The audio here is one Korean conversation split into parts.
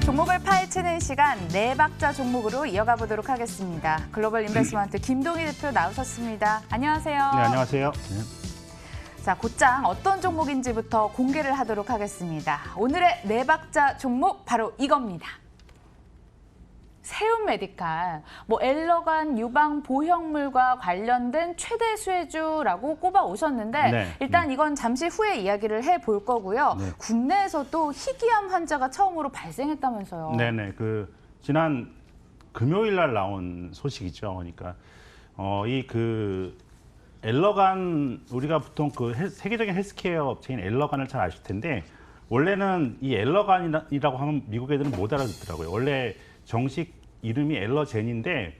종목을 파헤치는 시간 네 박자 종목으로 이어가 보도록 하겠습니다. 글로벌 인베스트먼트 김동희 대표 나오셨습니다. 안녕하세요. 네, 안녕하세요. 자, 곧장 어떤 종목인지부터 공개를 하도록 하겠습니다. 오늘의 네 박자 종목 바로 이겁니다. 세움메디칼, 엘러간 유방 보형물과 관련된 최대 수혜주라고 꼽아 오셨는데 네. 일단 이건 잠시 후에 이야기를 해볼 거고요. 네. 국내에서도 희귀암 환자가 처음으로 발생했다면서요. 네네. 지난 금요일 날 나온 소식이죠. 그러니까 엘러간, 우리가 보통 세계적인 헬스케어 업체인 엘러간을 잘 아실 텐데 원래는 이 엘러간이라고 하면 미국 애들은 못 알아듣더라고요. 원래 정식 이름이 엘러젠인데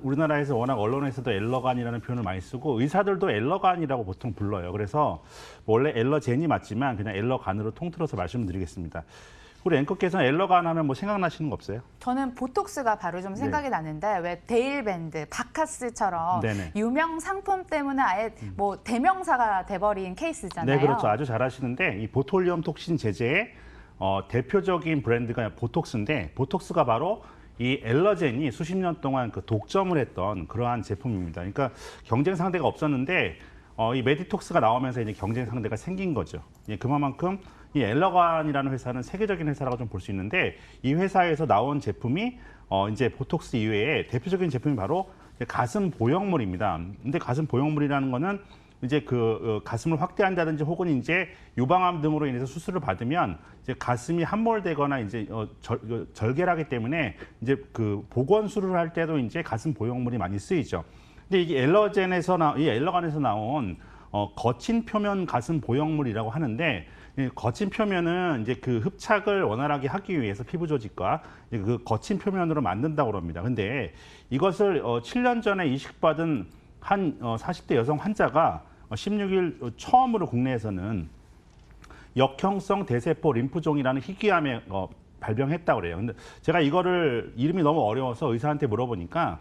우리나라에서 워낙 언론에서도 엘러간이라는 표현을 많이 쓰고 의사들도 엘러간이라고 보통 불러요. 그래서 원래 엘러젠이 맞지만 그냥 엘러간으로 통틀어서 말씀드리겠습니다. 우리 앵커께서는 엘러간 하면 생각나시는 거 없어요? 저는 보톡스가 바로 좀 생각이 나는데 왜 데일밴드, 바카스처럼 네네. 유명 상품 때문에 아예 대명사가 돼버린 케이스잖아요. 네, 그렇죠. 아주 잘 아시는데 이 보톨리움 톡신 제제의 대표적인 브랜드가 보톡스인데 보톡스가 바로 이 엘러젠이 수십 년 동안 독점을 했던 그러한 제품입니다. 그러니까 경쟁 상대가 없었는데 이 메디톡스가 나오면서 이제 경쟁 상대가 생긴 거죠. 그만큼 이 엘러간이라는 회사는 세계적인 회사라고 좀 볼 수 있는데 이 회사에서 나온 제품이 이제 보톡스 이외에 대표적인 제품이 바로 가슴 보형물입니다. 근데 가슴 보형물이라는 거는 이제 가슴을 확대한다든지 혹은 이제 유방암 등으로 인해서 수술을 받으면 이제 가슴이 함몰되거나 이제 절개하기 때문에 이제 복원술을 할 때도 이제 가슴 보형물이 많이 쓰이죠. 근데 이게 이 엘러간에서 나온 거친 표면 가슴 보형물이라고 하는데 이 거친 표면은 이제 흡착을 원활하게 하기 위해서 피부 조직과 거친 표면으로 만든다고 합니다. 근데 이것을 7년 전에 이식받은 한 40대 여성 환자가 16일 처음으로 국내에서는 역형성 대세포 림프종이라는 희귀암에 발병했다고 그래요. 근데 제가 이름이 너무 어려워서 의사한테 물어보니까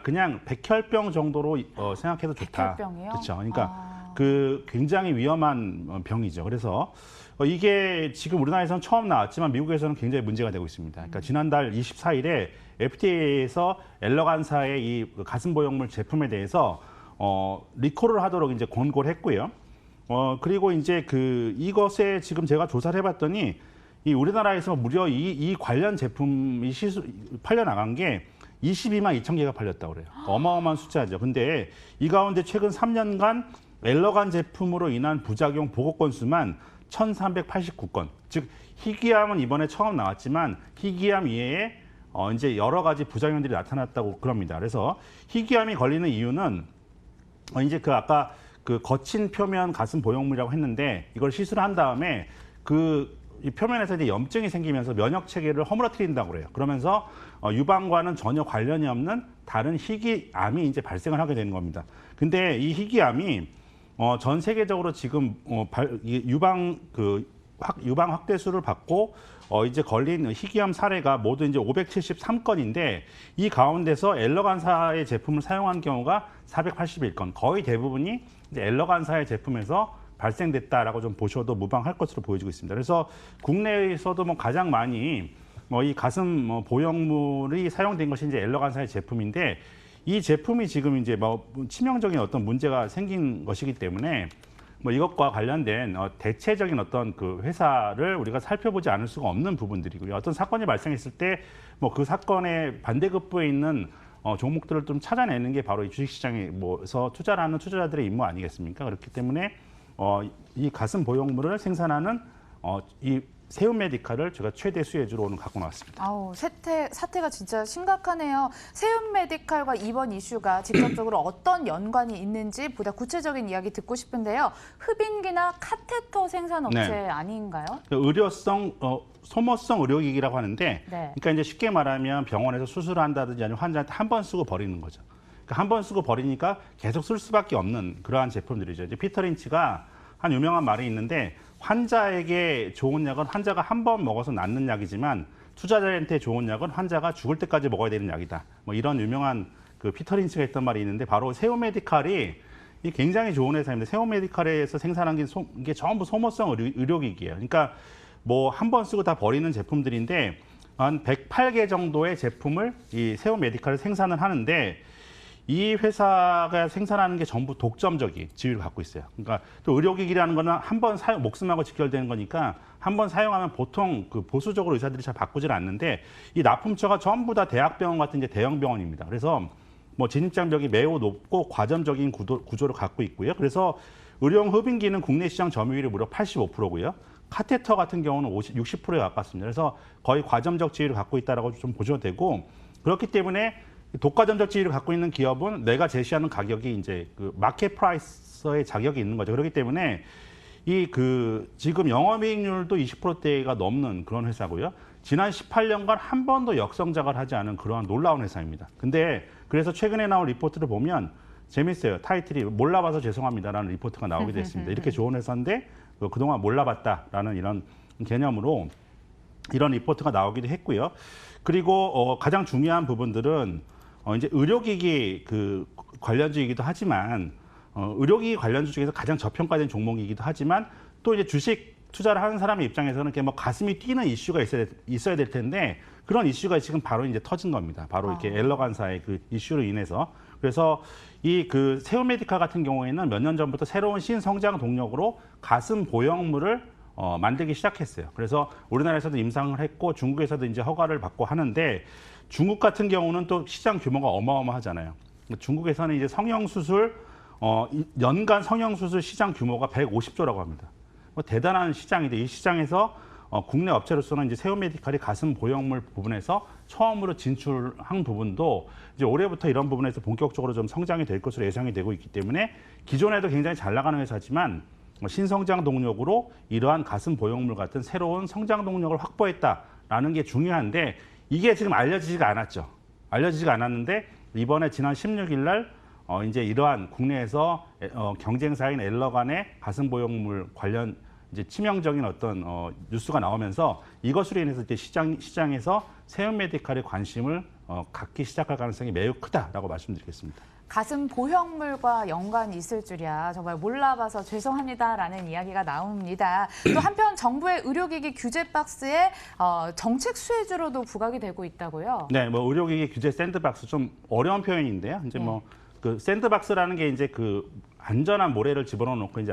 그냥 백혈병 정도로 생각해도 좋다. 백혈병이요? 그렇죠. 그러니까 굉장히 위험한 병이죠. 그래서 이게 지금 우리나라에서는 처음 나왔지만 미국에서는 굉장히 문제가 되고 있습니다. 그러니까 지난달 24일에 FDA에서 엘러간사의 이 가슴 보형물 제품에 대해서 리콜을 하도록 이제 권고를 했고요. 그리고 이제 이것에 지금 제가 조사를 해봤더니 이 우리나라에서 무려 이 관련 제품이 팔려 나간 게 22만 2천 개가 팔렸다고 그래요. 어마어마한 숫자죠. 근데 이 가운데 최근 3년간 엘러간 제품으로 인한 부작용 보고 건수만 1,389건. 즉 희귀암은 이번에 처음 나왔지만 희귀암 이외에 이제 여러 가지 부작용들이 나타났다고 그럽니다. 그래서 희귀암이 걸리는 이유는 이제 아까 거친 표면 가슴 보형물이라고 했는데 이걸 시술한 다음에 이 표면에서 이제 염증이 생기면서 면역 체계를 허물어뜨린다고 그래요. 그러면서 유방과는 전혀 관련이 없는 다른 희귀암이 이제 발생을 하게 되는 겁니다. 근데 이 희귀암이 전 세계적으로 지금 유방 확대술을 받고 이제 걸린 희귀암 사례가 모두 이제 573건인데 이 가운데서 엘러간사의 제품을 사용한 경우가 481건, 거의 대부분이 이제 엘러간사의 제품에서 발생됐다라고 좀 보셔도 무방할 것으로 보여지고 있습니다. 그래서 국내에서도 가장 많이 이 가슴 보형물이 사용된 것이 이제 엘러간사의 제품인데 이 제품이 지금 이제 치명적인 어떤 문제가 생긴 것이기 때문에 이것과 관련된 대체적인 어떤 회사를 우리가 살펴보지 않을 수가 없는 부분들이고요. 어떤 사건이 발생했을 때 그 사건의 반대급부에 있는 종목들을 좀 찾아내는 게 바로 이 주식시장에서 투자를 하는 투자자들의 임무 아니겠습니까? 그렇기 때문에 이 가슴 보형물을 생산하는 이 세움메디칼을 제가 최대 수혜주로 오늘 갖고 나왔습니다. 아우, 사태가 진짜 심각하네요. 세움메디칼과 이번 이슈가 직접적으로 어떤 연관이 있는지 보다 구체적인 이야기 듣고 싶은데요. 흡인기나 카테터 생산 업체 네. 아닌가요? 소모성 의료기기라고 하는데, 네. 그러니까 이제 쉽게 말하면 병원에서 수술을 한다든지 아니면 환자한테 한 번 쓰고 버리는 거죠. 그러니까 한 번 쓰고 버리니까 계속 쓸 수밖에 없는 그러한 제품들이죠. 이제 피터 린치가 한 유명한 말이 있는데 환자에게 좋은 약은 환자가 한 번 먹어서 낫는 약이지만 투자자한테 좋은 약은 환자가 죽을 때까지 먹어야 되는 약이다. 뭐 이런 유명한 그 피터 린치가 했던 말이 있는데 바로 세오 메디칼이 이 굉장히 좋은 회사입니다. 세오 메디칼에서 생산한 게 전부 소모성 의료기기예요. 그러니까 뭐 한 번 쓰고 다 버리는 제품들인데 한 108개 정도의 제품을 이 세오 메디칼을 생산을 하는데 이 회사가 생산하는 게 전부 독점적인 지위를 갖고 있어요. 그러니까 또 의료기기라는 거는 한 번 사용, 목숨하고 직결되는 거니까 한 번 사용하면 보통 그 보수적으로 의사들이 잘 바꾸질 않는데 이 납품처가 전부 다 대학병원 같은 이제 대형 병원입니다. 그래서 뭐 진입장벽이 매우 높고 과점적인 구조를 갖고 있고요. 그래서 의료용 흡인기는 국내 시장 점유율이 무려 85%고요. 카테터 같은 경우는 60%에 가깝습니다. 그래서 거의 과점적 지위를 갖고 있다라고 좀 보셔도 되고 그렇기 때문에 독과점적 지위를 갖고 있는 기업은 내가 제시하는 가격이 이제 그 마켓 프라이스의 자격이 있는 거죠. 그렇기 때문에 지금 영업이익률도 20%대가 넘는 그런 회사고요. 지난 18년간 한 번도 역성장을 하지 않은 그러한 놀라운 회사입니다. 근데 그래서 최근에 나온 리포트를 보면 재밌어요. 타이틀이 몰라봐서 죄송합니다라는 리포트가 나오게 됐습니다. 이렇게 좋은 회사인데 그동안 몰라봤다라는 이런 개념으로 이런 리포트가 나오기도 했고요. 그리고 가장 중요한 부분들은 이제 의료기기 그 관련주이기도 하지만 의료기기 관련주 중에서 가장 저평가된 종목이기도 하지만 또 이제 주식 투자를 하는 사람의 입장에서는 이렇게 뭐 가슴이 뛰는 이슈가 있어야 될 텐데 그런 이슈가 지금 바로 이제 터진 겁니다. 바로 이렇게 엘러간사의 그 이슈로 인해서. 그래서 이 그 세오 메디칼 같은 경우에는 몇 년 전부터 새로운 신성장 동력으로 가슴 보형물을 만들기 시작했어요. 그래서 우리나라에서도 임상을 했고 중국에서도 이제 허가를 받고 하는데 중국 같은 경우는 또 시장 규모가 어마어마하잖아요. 중국에서는 이제 성형수술 연간 성형수술 시장 규모가 150조라고 합니다. 대단한 시장인데 이 시장에서 국내 업체로서는 이제 세오 메디칼이 가슴 보형물 부분에서 처음으로 진출한 부분도 이제 올해부터 이런 부분에서 본격적으로 좀 성장이 될 것으로 예상이 되고 있기 때문에 기존에도 굉장히 잘 나가는 회사지만 신성장 동력으로 이러한 가슴 보형물 같은 새로운 성장 동력을 확보했다라는 게 중요한데 이게 지금 알려지지가 않았죠. 알려지지가 않았는데 이번에 지난 16일 날 이제 이러한 국내에서 경쟁사인 엘러간의 가슴 보형물 관련 이제 치명적인 어떤 뉴스가 나오면서 이것으로 인해서 이제 시장에서 세오 메디칼의 관심을 갖기 시작할 가능성이 매우 크다라고 말씀드리겠습니다. 가슴 보형물과 연관이 있을 줄이야 정말 몰라봐서 죄송합니다라는 이야기가 나옵니다. 또 한편 정부의 의료기기 규제 박스에 정책 수혜주로도 부각이 되고 있다고요? 네, 뭐 의료기기 규제 샌드박스 좀 어려운 표현인데요. 이제 뭐 그 샌드박스라는 게 이제 그 안전한 모래를 집어넣어 놓고 이제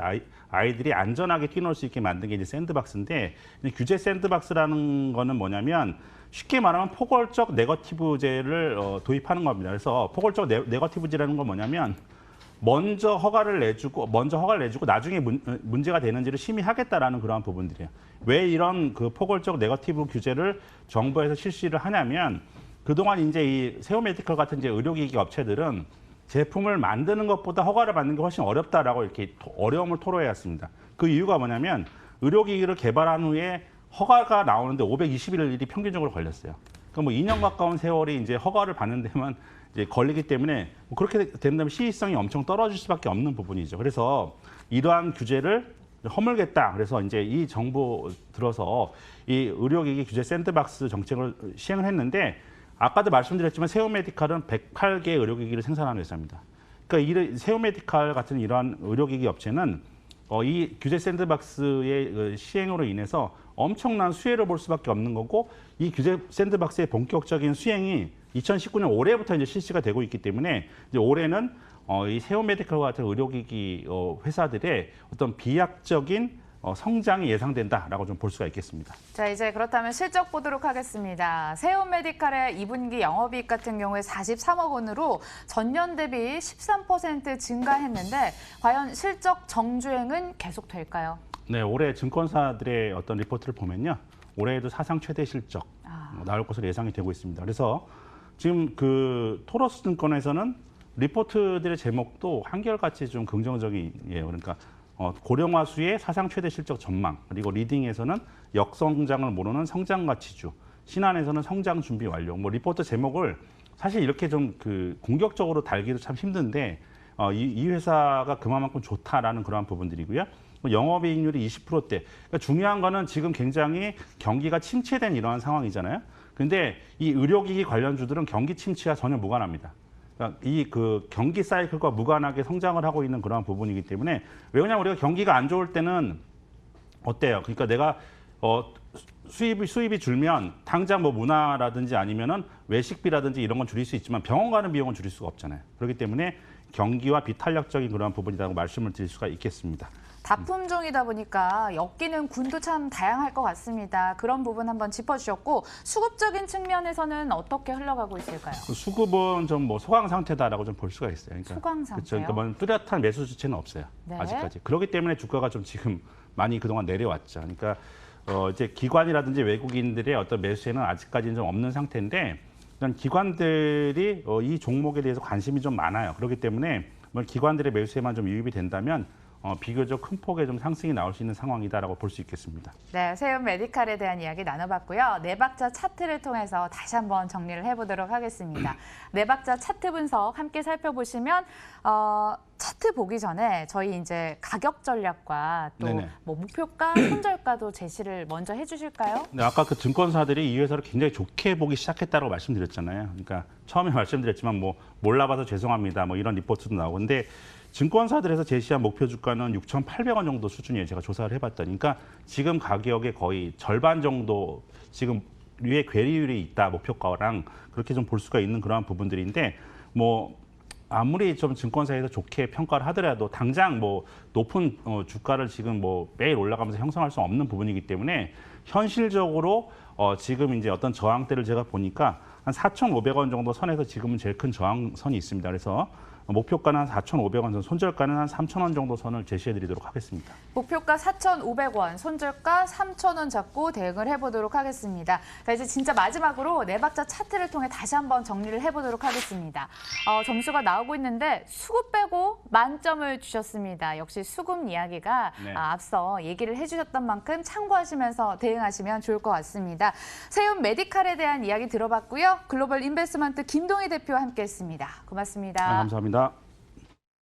아이들이 안전하게 뛰놀 수 있게 만든 게 이제 샌드박스인데 규제 샌드박스라는 거는 뭐냐면 쉽게 말하면 포괄적 네거티브제를 도입하는 겁니다. 그래서 포괄적 네거티브제라는 건 뭐냐면 먼저 허가를 내주고 나중에 문제가 되는지를 심의하겠다라는 그러한 부분들이에요. 왜 이런 그 포괄적 네거티브 규제를 정부에서 실시를 하냐면 그동안 이제 이 세오 메디컬 같은 이제 의료기기 업체들은 제품을 만드는 것보다 허가를 받는 게 훨씬 어렵다라고 이렇게 어려움을 토로해 왔습니다. 그 이유가 뭐냐면 의료기기를 개발한 후에 허가가 나오는데 521일이 평균적으로 걸렸어요. 그러니까 뭐 2년 가까운 세월이 이제 허가를 받는 데만 이제 걸리기 때문에 뭐 그렇게 된다면 시의성이 엄청 떨어질 수밖에 없는 부분이죠. 그래서 이러한 규제를 허물겠다. 그래서 이제 이 정부 들어서 이 의료기기 규제 샌드박스 정책을 시행을 했는데 아까도 말씀드렸지만 세오 메디칼은 108개 의료기기를 생산하는 회사입니다. 그러니까 이 세오 메디칼 같은 이러한 의료기기 업체는 이 규제 샌드박스의 시행으로 인해서 엄청난 수혜를 볼 수밖에 없는 거고 이 규제 샌드박스의 본격적인 수행이 2019년 올해부터 이제 실시가 되고 있기 때문에 이제 올해는 이 세오 메디칼 같은 의료기기 회사들의 어떤 비약적인 성장이 예상된다라고 좀 볼 수가 있겠습니다. 자, 이제 그렇다면 실적 보도록 하겠습니다. 세오 메디칼의 2분기 영업이익 같은 경우에 43억 원으로 전년 대비 13% 증가했는데 과연 실적 정주행은 계속될까요? 네, 올해 증권사들의 어떤 리포트를 보면요. 올해에도 사상 최대 실적 나올 것으로 예상이 되고 있습니다. 그래서 지금 그 토러스 증권에서는 리포트들의 제목도 한결같이 좀 긍정적이에요. 그러니까 고령화수의 사상 최대 실적 전망, 그리고 리딩에서는 역성장을 모르는 성장 가치주, 신한에서는 성장 준비 완료. 뭐 리포트 제목을 사실 이렇게 좀 그 공격적으로 달기도 참 힘든데 이 회사가 그만큼 좋다라는 그러한 부분들이고요. 뭐 영업이익률이 20%대. 그러니까 중요한 거는 지금 굉장히 경기가 침체된 이러한 상황이잖아요. 근데 이 의료기기 관련주들은 경기 침체와 전혀 무관합니다. 그러니까 이 그 경기 사이클과 무관하게 성장을 하고 있는 그러한 부분이기 때문에 왜냐하면 우리가 경기가 안 좋을 때는 어때요? 그러니까 내가 수입이 줄면 당장 뭐 문화라든지 아니면은 외식비라든지 이런 건 줄일 수 있지만 병원 가는 비용은 줄일 수가 없잖아요. 그렇기 때문에 경기와 비탄력적인 그러한 부분이라고 말씀을 드릴 수가 있겠습니다. 다품종이다 보니까 엮이는 군도 참 다양할 것 같습니다. 그런 부분 한번 짚어주셨고 수급적인 측면에서는 어떻게 흘러가고 있을까요? 수급은 좀 뭐 소강 상태다라고 좀 볼 수가 있어요. 그러니까, 소강 상태요? 그렇죠. 그러니까 뭐 뚜렷한 매수 주체는 없어요. 네. 아직까지. 그렇기 때문에 주가가 좀 지금 많이 그동안 내려왔죠. 그러니까 이제 기관이라든지 외국인들의 어떤 매수에는 아직까지는 좀 없는 상태인데 일단 기관들이 이 종목에 대해서 관심이 좀 많아요. 그렇기 때문에 뭐 기관들의 매수에만 좀 유입이 된다면 비교적 큰 폭의 좀 상승이 나올 수 있는 상황이다라고 볼 수 있겠습니다. 네, 세움 메디칼에 대한 이야기 나눠봤고요. 네 박자 차트를 통해서 다시 한번 정리를 해보도록 하겠습니다. 네 박자 차트 분석 함께 살펴보시면 차트 보기 전에 저희 이제 가격 전략과 또 뭐 목표가, 손절가도 제시를 먼저 해주실까요? 네, 아까 그 증권사들이 이 회사를 굉장히 좋게 보기 시작했다고 말씀드렸잖아요. 그러니까 처음에 말씀드렸지만 뭐 몰라봐서 죄송합니다. 뭐 이런 리포트도 나오고 근데 증권사들에서 제시한 목표 주가는 6,800원 정도 수준이에요. 제가 조사를 해봤더니. 그러니까 지금 가격의 거의 절반 정도 지금 위에 괴리율이 있다 목표가랑 그렇게 좀 볼 수가 있는 그러한 부분들인데 뭐 아무리 좀 증권사에서 좋게 평가를 하더라도 당장 뭐 높은 주가를 지금 뭐 매일 올라가면서 형성할 수 없는 부분이기 때문에 현실적으로 지금 이제 어떤 저항대를 제가 보니까 한 4,500원 정도 선에서 지금은 제일 큰 저항선이 있습니다. 그래서 목표가는 한 4,500원 선, 손절가는 한 3,000원 정도 선을 제시해드리도록 하겠습니다. 목표가 4,500원, 손절가 3,000원 잡고 대응을 해보도록 하겠습니다. 자, 이제 진짜 마지막으로 네 박자 차트를 통해 다시 한번 정리를 해보도록 하겠습니다. 점수가 나오고 있는데 수급 빼고 만점을 주셨습니다. 역시 수급 이야기가 네. 앞서 얘기를 해주셨던 만큼 참고하시면서 대응하시면 좋을 것 같습니다. 세움 메디칼에 대한 이야기 들어봤고요. 글로벌 인베스트먼트 김동희 대표와 함께했습니다. 고맙습니다. 네, 감사합니다.